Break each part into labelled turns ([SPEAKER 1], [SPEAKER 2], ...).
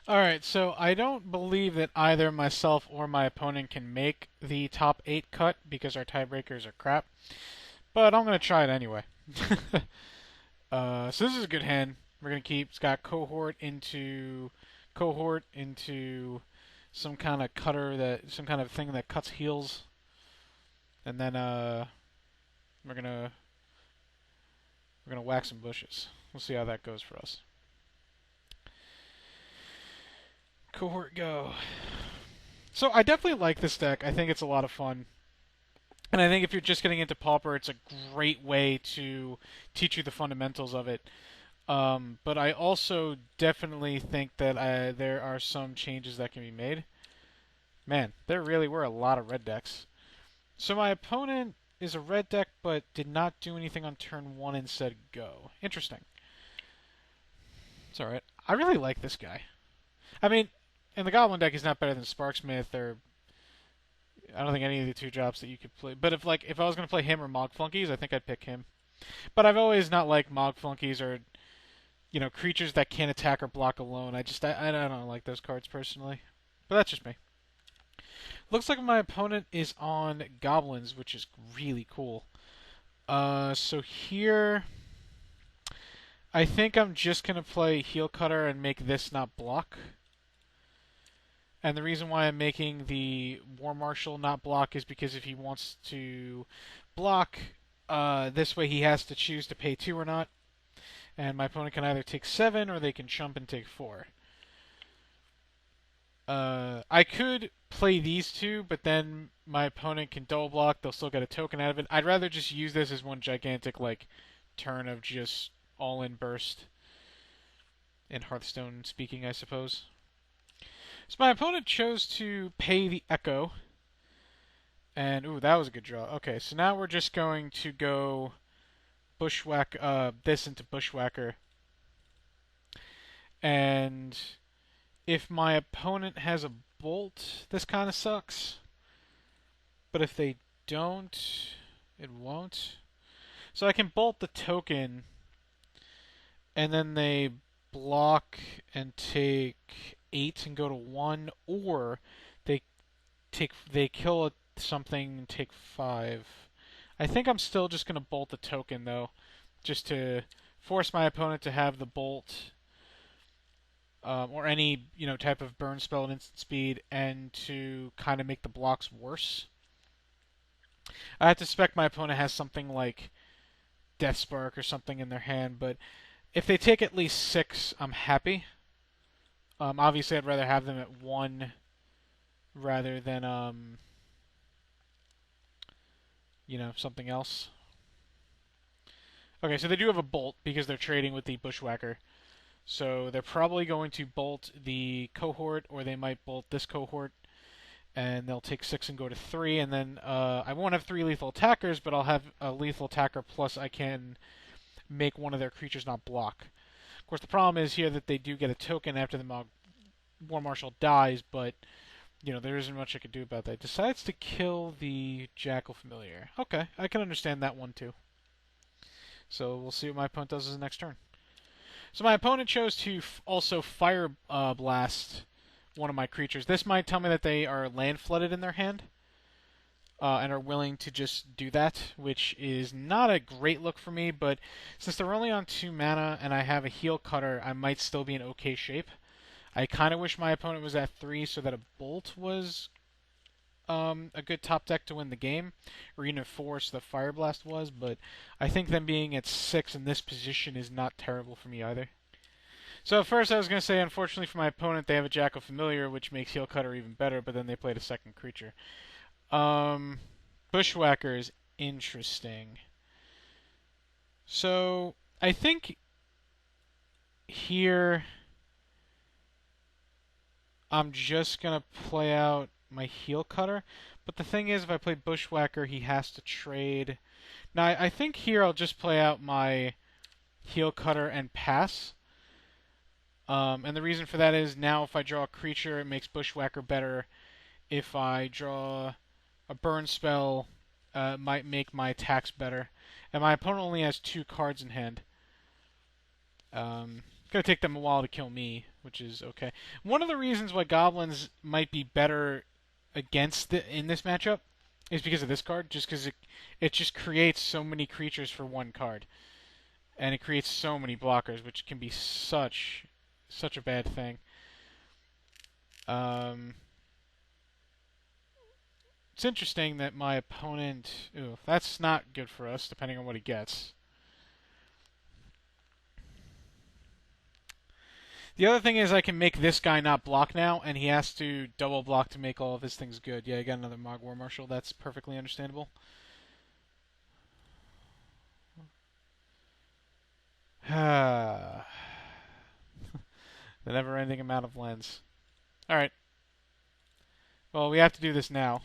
[SPEAKER 1] Alright, so I don't believe that either myself or my opponent can make the top 8 cut because our tiebreakers are crap, but I'm going to try it anyway. So this is a good hand. We're going to keep, it's got cohort into some kind of cutter some kind of thing that cuts heals, and then we're going to whack some bushes. We'll see how that goes for us. Cohort go. So I definitely like this deck. I think it's a lot of fun. And I think if you're just getting into Pauper, it's a great way to teach you the fundamentals of it. But I also definitely think that there are some changes that can be made. Man, there really were a lot of red decks. So my opponent is a red deck, but did not do anything on turn one and said go. Interesting. It's alright. I really like this guy. I mean, in the Goblin deck, he's not better than Sparksmith or I don't think any of the two drops that you could play. But if I was going to play him or Mog Flunkies, I think I'd pick him. But I've always not liked Mog Flunkies or creatures that can't attack or block alone. I don't like those cards personally. But that's just me. Looks like my opponent is on Goblins, which is really cool. So here, I think I'm just gonna play Heel Cutter and make this not block. And the reason why I'm making the War Marshal not block is because if he wants to block, this way he has to choose to pay 2 or not. And my opponent can either take 7 or they can chump and take 4. I could play these two, but then my opponent can double block. They'll still get a token out of it. I'd rather just use this as one gigantic turn of just all-in burst. In Hearthstone speaking, I suppose. So my opponent chose to pay the Echo. And, ooh, that was a good draw. Okay, so now we're just going to go Bushwhack, this into Bushwhacker. And if my opponent has a Bolt, this kind of sucks. But if they don't, it won't. So I can Bolt the token, and then they block and take 8 and go to 1, or they kill something and take 5. I think I'm still just going to bolt the token though, just to force my opponent to have the bolt or any type of burn spell at instant speed, and to kind of make the blocks worse. I have to suspect my opponent has something like Death Spark or something in their hand, but if they take at least 6, I'm happy. Obviously, I'd rather have them at 1 rather than something else. Okay, so they do have a bolt because they're trading with the Bushwhacker. So they're probably going to bolt the cohort, or they might bolt this cohort, and they'll take 6 and go to 3. And then I won't have 3 lethal attackers, but I'll have a lethal attacker, plus I can make one of their creatures not block. Of course, the problem is here that they do get a token after the War Marshal dies, but there isn't much I could do about that. Decides to kill the Jackal Familiar. Okay, I can understand that one too. So we'll see what my opponent does his next turn. So my opponent chose to also Fire Blast one of my creatures. This might tell me that they are land flooded in their hand, and are willing to just do that, which is not a great look for me, but since they're only on 2 mana and I have a Heel Cutter, I might still be in okay shape. I kind of wish my opponent was at 3 so that a Bolt was a good top deck to win the game, or even at 4 so the Fire Blast was, but I think them being at 6 in this position is not terrible for me either. So at first I was going to say, unfortunately for my opponent, they have a Jackal Familiar, which makes Heel Cutter even better, but then they played a second creature. Bushwhacker is interesting. So I think here I'm just going to play out my Heel Cutter. But the thing is, if I play Bushwhacker, he has to trade. Now, I think here I'll just play out my Heel Cutter and pass. And the reason for that is now if I draw a creature, it makes Bushwhacker better. If I draw a burn spell, it might make my attacks better. And my opponent only has 2 cards in hand. Gonna take them a while to kill me, which is okay. One of the reasons why goblins might be better in this matchup is because of this card, just because it just creates so many creatures for one card, and it creates so many blockers, which can be such a bad thing. It's interesting that my opponent. Ooh, that's not good for us, depending on what he gets. The other thing is I can make this guy not block now, and he has to double block to make all of his things good. Yeah, I got another Mog War Marshal. That's perfectly understandable. The never-ending amount of lands. Alright. Well, we have to do this now.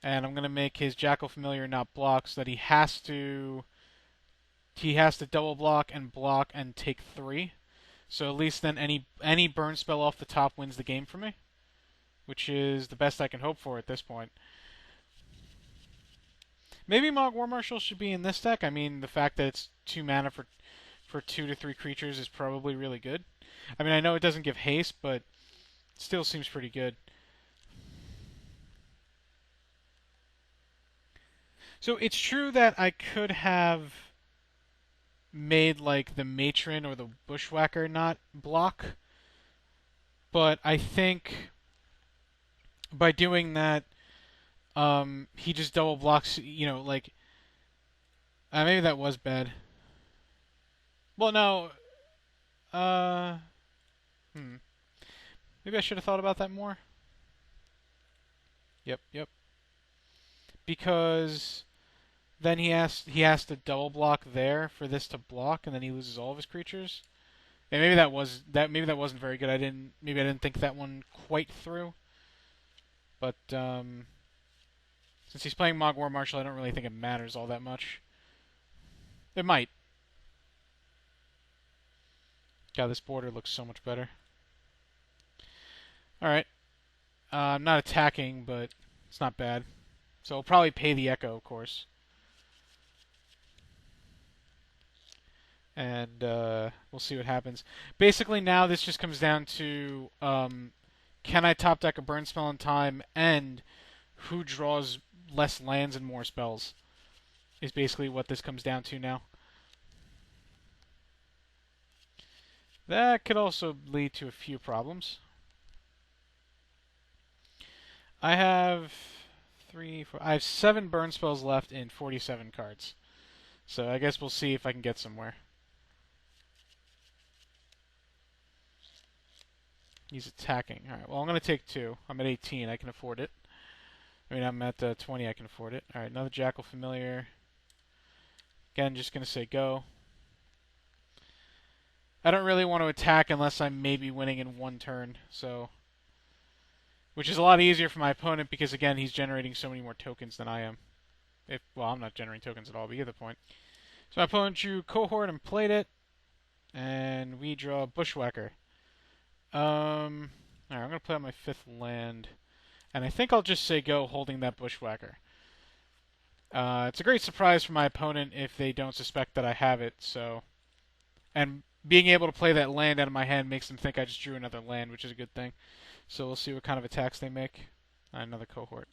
[SPEAKER 1] And I'm going to make his Jackal Familiar not block so that he has to double block and take 3. So at least then any burn spell off the top wins the game for me, which is the best I can hope for at this point. Maybe Mog War Marshal should be in this deck. I mean, the fact that it's 2 mana for 2 to 3 creatures is probably really good. I mean, I know it doesn't give haste, but it still seems pretty good. So it's true that I could have made like the Matron or the Bushwhacker not block, but I think by doing that, he just double blocks. You know, like maybe that was bad. Well, no. Uh, Maybe I should have thought about that more. Yep. Because then he has to double block there for this to block, and then he loses all of his creatures. And maybe that wasn't very good. I didn't think that one quite through. But since he's playing Mog War Marshal, I don't really think it matters all that much. It might. God, this border looks so much better. Alright. I'm not attacking, but it's not bad. So I'll probably pay the Echo, of course. And we'll see what happens. Basically, now this just comes down to can I top deck a burn spell in time, and who draws less lands and more spells is basically what this comes down to now. That could also lead to a few problems. I have 7 burn spells left in 47 cards. So I guess we'll see if I can get somewhere. He's attacking. Alright, well, I'm going to take 2. I'm at 18. I can afford it. I mean, I'm at 20. I can afford it. Alright, another Jackal Familiar. Again, just going to say go. I don't really want to attack unless I'm maybe winning in 1 turn, so... Which is a lot easier for my opponent because, again, he's generating so many more tokens than I am. Well, I'm not generating tokens at all, but you get the point. So my opponent drew Cohort and played it. And we draw Bushwhacker. Alright, I'm going to play on my 5th land. And I think I'll just say go holding that Bushwhacker. It's a great surprise for my opponent if they don't suspect that I have it, so... And being able to play that land out of my hand makes them think I just drew another land, which is a good thing. So we'll see what kind of attacks they make. Another Cohort.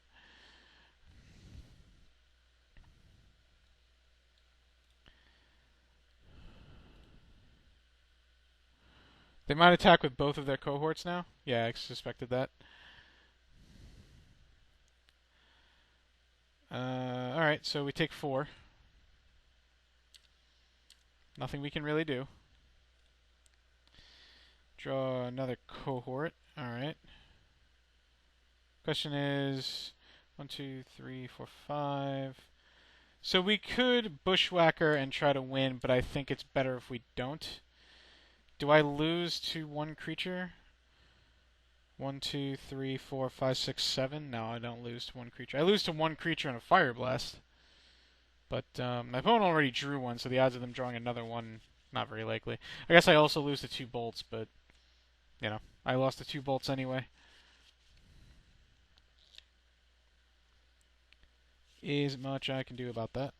[SPEAKER 1] They might attack with both of their Cohorts now. Yeah, I suspected that. Alright, so we take 4. Nothing we can really do. Draw another Cohort. Alright. Question is 1, 2, 3, 4, 5. So we could Bushwhacker and try to win, but I think it's better if we don't. Do I lose to 1 creature? 1, 2, 3, 4, 5, 6, 7. No, I don't lose to 1 creature. I lose to 1 creature in a Fire Blast. But my opponent already drew 1, so the odds of them drawing another one, not very likely. I guess I also lose to 2 bolts, but, you know, I lost to 2 bolts anyway. Isn't much I can do about that.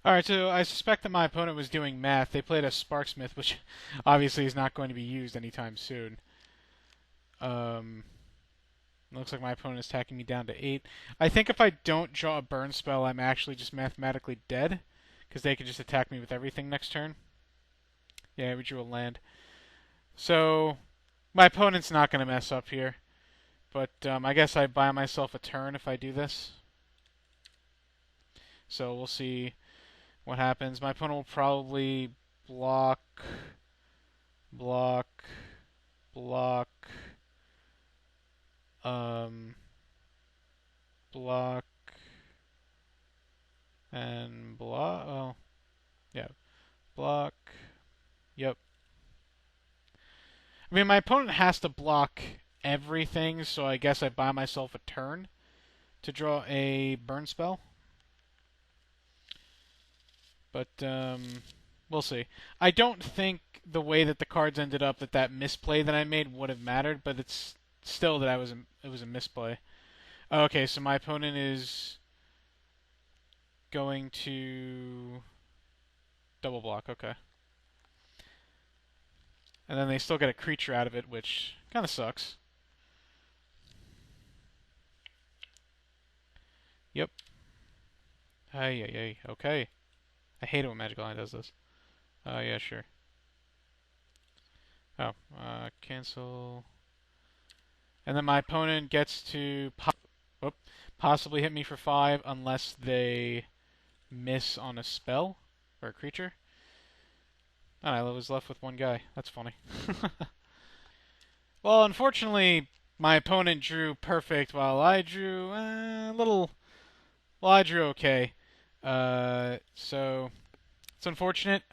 [SPEAKER 1] Alright, so I suspect that my opponent was doing math. They played a Sparksmith, which obviously is not going to be used anytime soon. Looks like my opponent is tacking me down to 8. I think if I don't draw a burn spell, I'm actually just mathematically dead, because they can just attack me with everything next turn. Yeah, we drew a land. So, my opponent's not going to mess up here. But I guess I buy myself a turn if I do this. So we'll see what happens. My opponent will probably block, block, block, block, and block. Oh, yeah, block. Yep. I mean, my opponent has to block everything, so I guess I buy myself a turn to draw a burn spell. But we'll see. I don't think the way that the cards ended up, that misplay that I made would have mattered, but it's still that it was a misplay. Okay, so my opponent is going to double block. Okay. And then they still get a creature out of it, which kind of sucks. Yep. Hey. Okay. I hate it when Magic Online does this. Yeah, sure. Oh, cancel. And then my opponent gets to possibly hit me for 5 unless they miss on a spell or a creature. And I was left with one guy. That's funny. Well, unfortunately, my opponent drew perfect while I drew a little. Well, I drew okay. So it's unfortunate.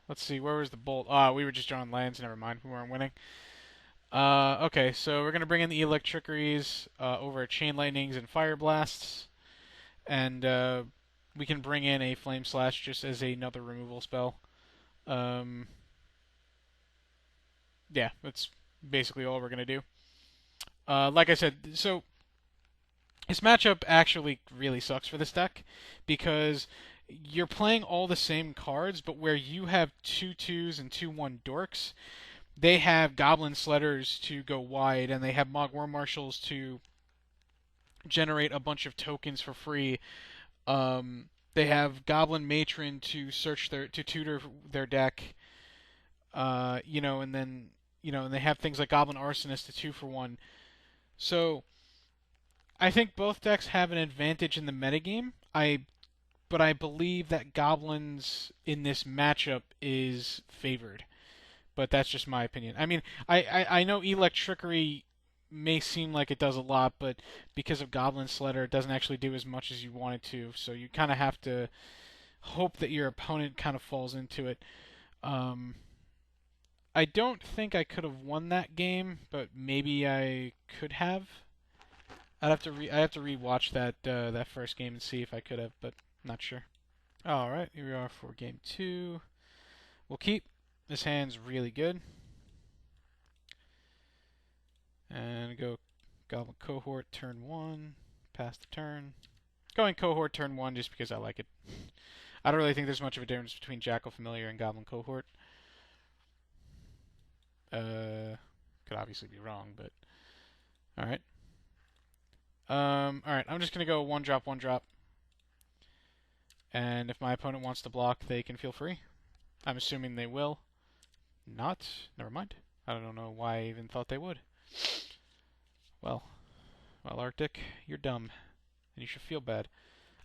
[SPEAKER 1] Let's see, where was the bolt? We were just drawing lands. Never mind, we weren't winning. Okay, so we're gonna bring in the Electrickeries over Chain Lightnings and Fire Blasts, and we can bring in a Flame Slash just as another removal spell. Yeah, that's basically all we're gonna do. Like I said, so this matchup actually really sucks for this deck because you're playing all the same cards, but where you have 2/2s and 2/1 dorks, they have Goblin Sledders to go wide, and they have Mogwurm Marshals to generate a bunch of tokens for free. They have Goblin Matron to tutor their deck. And then and they have things like Goblin Arsonist to 2-for-1. So I think both decks have an advantage in the metagame. But I believe that Goblins in this matchup is favored. But that's just my opinion. I mean, I know Electrickery may seem like it does a lot, but because of Goblin Sledder, it doesn't actually do as much as you want it to. So you kind of have to hope that your opponent kind of falls into it. I don't think I could have won that game, but maybe I could have. I have to rewatch that first game and see if I could have, but not sure. All right, here we are for game 2. We'll keep. This hand's really good. And go Goblin Cohort turn 1. Pass the turn. Going Cohort turn 1 just because I like it. I don't really think there's much of a difference between Jackal Familiar and Goblin Cohort. Could obviously be wrong, but alright. Alright, I'm just gonna go 1-drop, 1-drop. And if my opponent wants to block, they can feel free. I'm assuming they will. Not. Never mind. I don't know why I even thought they would. Well, Arctic, you're dumb. And you should feel bad.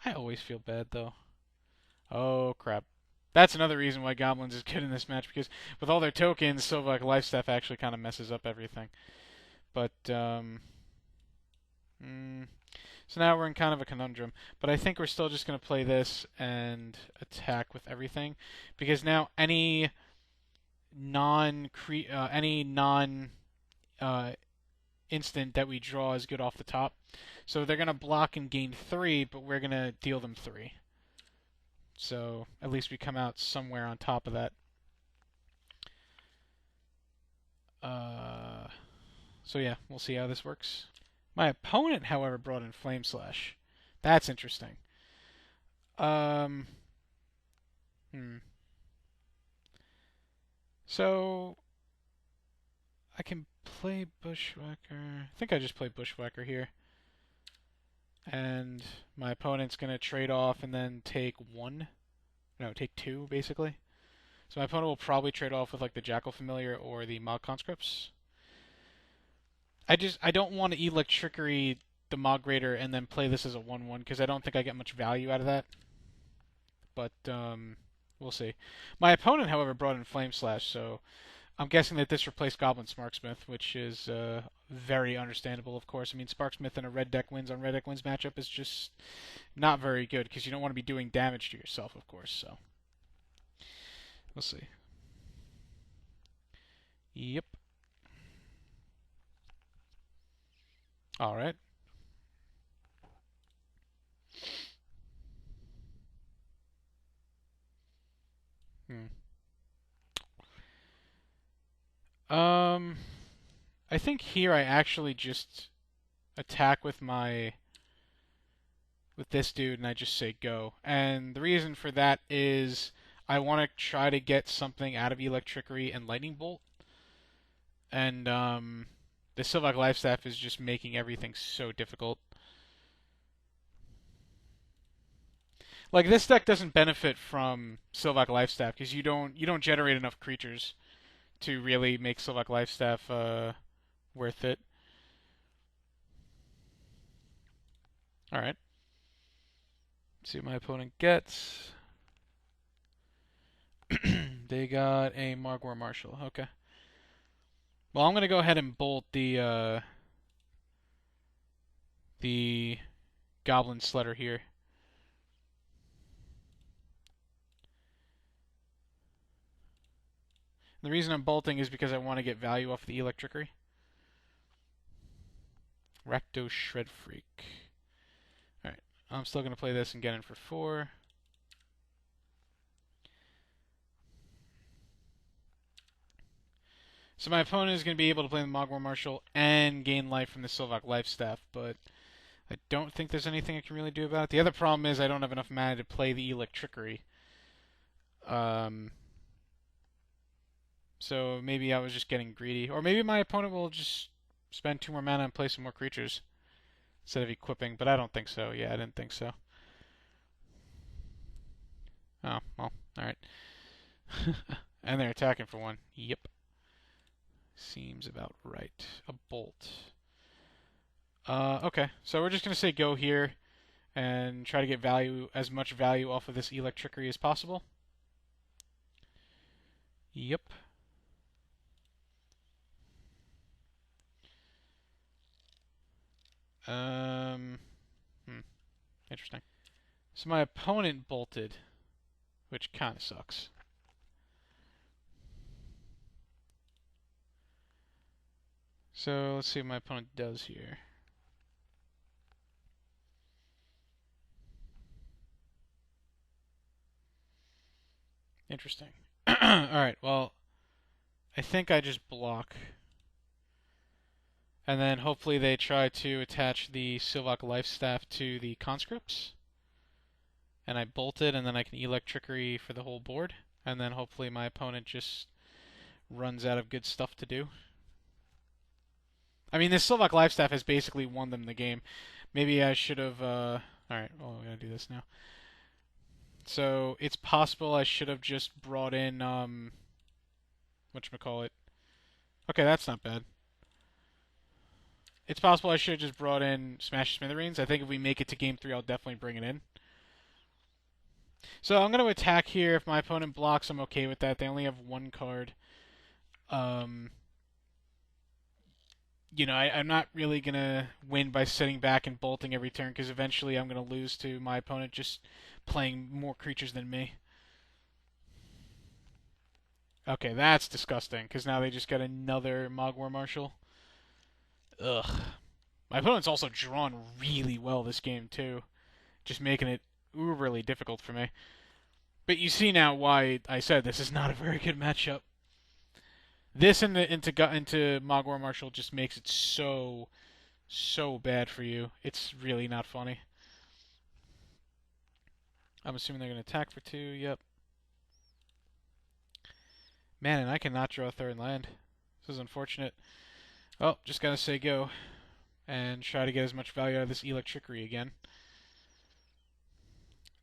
[SPEAKER 1] I always feel bad, though. Oh, crap. That's another reason why Goblins is good in this match, because with all their tokens, Sylvac Lifestaff actually kind of messes up everything. But, so now we're in kind of a conundrum. But I think we're still just going to play this and attack with everything. Because now any non instant that we draw is good off the top. So they're going to block and gain 3, but we're going to deal them 3. So at least we come out somewhere on top of that. So yeah, we'll see how this works. My opponent, however, brought in Flame Slash. That's interesting. Hmm. So I can play Bushwhacker. I think I just play Bushwhacker here. And my opponent's going to trade off and then take one. No, take two, basically. So my opponent will probably trade off with like the Jackal Familiar or the Mog Conscripts. I don't want to Electrickery the Mog Raider and then play this as a 1/1 because I don't think I get much value out of that. But we'll see. My opponent, however, brought in Flame Slash, so I'm guessing that this replaced Goblin Sparksmith, which is very understandable, of course. I mean, Sparksmith in a red deck wins on red deck wins matchup is just not very good because you don't want to be doing damage to yourself, of course. So we'll see. Yep. All right. Hmm. Um, I think here I actually just attack with this dude and I just say go. And the reason for that is I want to try to get something out of Electrickery and Lightning Bolt. And the Sylvac Lifestaff is just making everything so difficult. Like this deck doesn't benefit from Sylvac Lifestaff because you don't generate enough creatures to really make Sylvac Lifestaff worth it. All right. Let's see what my opponent gets. They got a Margwar Marshal. Okay. Well, I'm gonna go ahead and bolt the Goblin Sledder here. The reason I'm bolting is because I want to get value off the Electrickery. Rakdos Shred Freak. Alright, I'm still going to play this and get in for 4. So my opponent is going to be able to play the Mogwai Marshal and gain life from the Sylvac Lifestaff, but I don't think there's anything I can really do about it. The other problem is I don't have enough mana to play the Electrickery. So maybe I was just getting greedy. Or maybe my opponent will just spend 2 more mana and play some more creatures instead of equipping, but I don't think so. Yeah, I didn't think so. Oh, well, alright. And they're attacking for 1. Yep. Seems about right. A bolt. Okay, so we're just going to say go here and try to get as much value off of this Electrickery as possible. Yep. Interesting. So my opponent bolted, which kind of sucks. So let's see what my opponent does here. Interesting. Alright, well, I think I just block. And then hopefully they try to attach the Sylvac Lifestaff to the conscripts. And I bolt it, and then I can Electrickery for the whole board. And then hopefully my opponent just runs out of good stuff to do. I mean, this Sylvac Lifestaff has basically won them the game. Maybe I should have... Alright, well, we're going to do this now. So, it's possible I should have just brought in... whatchamacallit. Okay, that's not bad. It's possible I should have just brought in Smash Smithereens. I think if we make it to Game 3, I'll definitely bring it in. So I'm going to attack here. If my opponent blocks, I'm okay with that. They only have 1 card. I'm not really going to win by sitting back and bolting every turn because eventually I'm going to lose to my opponent just playing more creatures than me. Okay, that's disgusting because now they just got another Mogwai Marshal. Ugh. My opponent's also drawn really well this game too, just making it uberly difficult for me. But you see now why I said this is not a very good matchup. This into Mogwai Marshal just makes it so bad for you. It's really not funny. I'm assuming they're going to attack for 2. Yep. Man, and I cannot draw a third land. This is unfortunate. Oh, just gotta say go. And try to get as much value out of this Electrickery again.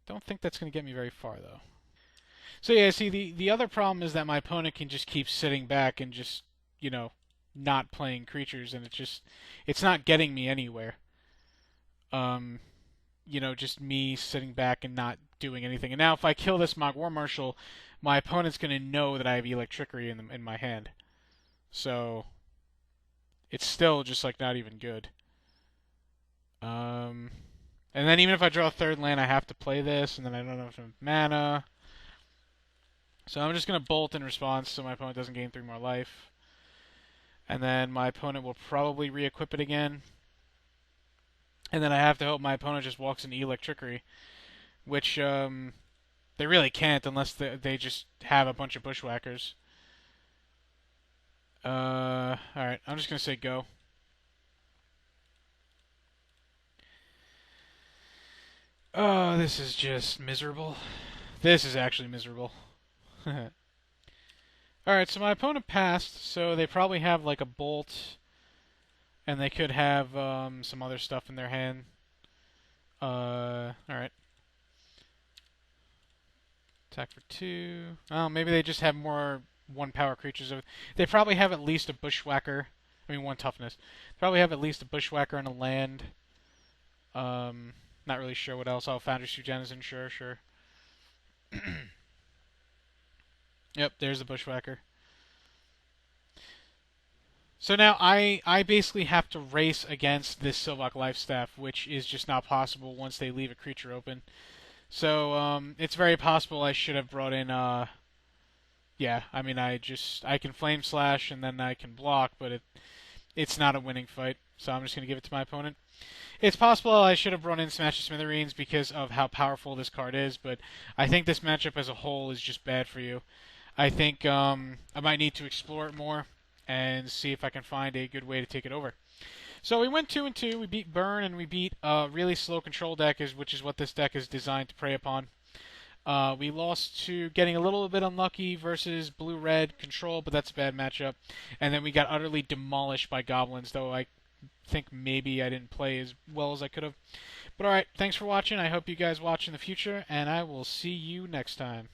[SPEAKER 1] Don't think that's gonna get me very far, though. So yeah, see, the other problem is that my opponent can just keep sitting back and just, you know, not playing creatures, and it's not getting me anywhere. Um, just me sitting back and not doing anything. And now if I kill this Mog War Marshal, my opponent's going to know that I have Electrickery in my hand. So it's still just like not even good. And then even if I draw a third land, I have to play this, and then I don't have enough mana. So I'm just going to bolt in response so my opponent doesn't gain 3 more life. And then my opponent will probably re-equip it again. And then I have to hope my opponent just walks into Electrickery, which they really can't unless they just have a bunch of Bushwhackers. Alright, I'm just going to say go. Oh, this is just miserable. This is actually miserable. Alright, so my opponent passed, so they probably have like a bolt, and they could have some other stuff in their hand. Alright. Attack for 2. Oh, maybe they just have more 1-power creatures. They probably have at least a Bushwhacker. I mean, 1 toughness. Probably have at least a Bushwhacker and a land. Not really sure what else. Oh, Foundry Denizen, sure. Yep, there's the Bushwhacker. So now I basically have to race against this Sylvok Lifestaff, which is just not possible once they leave a creature open. So it's very possible I should have brought in yeah, I mean I can Flame Slash and then I can block, but it's not a winning fight. So I'm just gonna give it to my opponent. It's possible I should have brought in Smash the Smithereens because of how powerful this card is, but I think this matchup as a whole is just bad for you. I think I might need to explore it more and see if I can find a good way to take it over. So we went 2-2. We beat Burn and we beat a really slow control deck, which is what this deck is designed to prey upon. We lost to getting a little bit unlucky versus blue-red control, but that's a bad matchup. And then we got utterly demolished by Goblins, though I think maybe I didn't play as well as I could have. But alright, thanks for watching. I hope you guys watch in the future, and I will see you next time.